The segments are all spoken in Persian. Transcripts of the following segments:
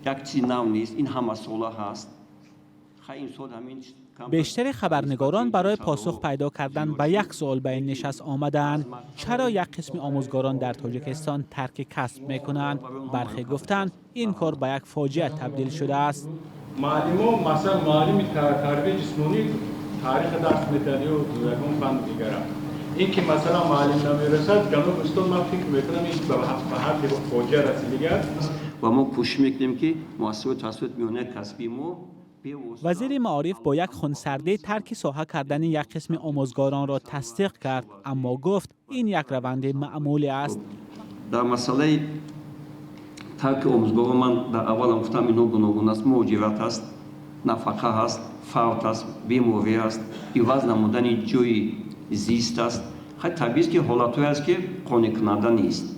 یک چیز نو نیست، این همه ساله هست. بیشتر خبرنگاران برای پاسخ پیدا کردن به یک سوال به این نشست آمدند: چرا یک قسم آموزگاران در تاجیکستان ترک کسب میکنند؟ برخی گفتند این کار به یک فاجعه تبدیل شده است. معلم مثلا معلم تربیت جسمانی تاریخ درس میدهد و یکم فن دیگر. این که مثلا معلم نمیرسد، جناب استاد من فکر میکنم این به حد فاجعه رسیده است. و ما کوشش میکنیم که مؤسسه توسط میانه کسبی ما وزیر معارف با یک خونسردی ترک ساحه کردن یک قسم آموزگاران را تصدیق کرد، اما گفت این یک روند معمولی است. در مسئله ترک آموزگاران من در اول گفتم اینا گوناگون است، موجبات است، نفقه است، فوت است، بیماری است، عوض نمودن جای زیست است. خیلی طبیعی است که حالتهایی است که قانع کننده نیست.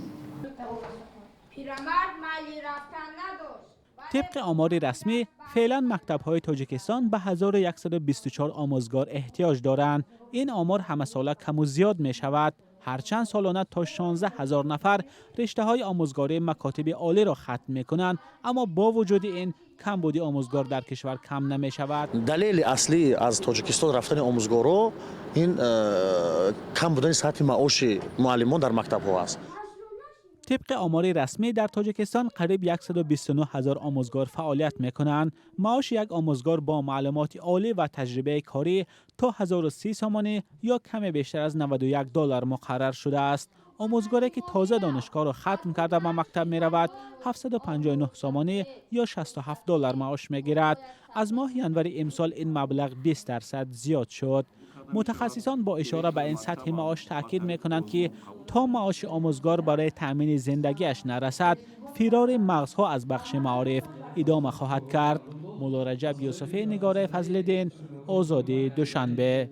طبق آمار رسمی، فعلا مکتب‌های تاجیکستان به 1124 آموزگار احتیاج دارند. این آمار همه ساله کم و زیاد می شود، هرچند سالانه تا 16,000 نفر رشته‌های آموزگاری مکاتب عالی را ختم می‌کنند، اما با وجود این کمبود آموزگار در کشور کم نمی شود. دلیل اصلی از تاجیکستان رفتن آموزگارا این کم بودن سطح معاش معلمان در مکتب‌ها است. طبق آمار رسمی در تاجیکستان قریب 129,000 آموزگار فعالیت می‌کنند. معاش یک آموزگار با معلومات عالی و تجربه کاری تا 1030 سامانه یا کم بیشتر از $91 مقرر شده است. آموزگاری که تازه دانشگاه را ختم کرده به مکتب می رود 759 سامانه یا $67 معاش می گیرد. از ماه ینور امسال این مبلغ 20% زیاد شد. متخصصان با اشاره به این سطح معاش تاکید می کنند که تا معاش آموزگار برای تأمین زندگیش نرسد، فرار مغزها از بخش معارف ادامه خواهد کرد. مولا رجب یوسفی، نگار فضل‌الدین، آزادی دوشنبه.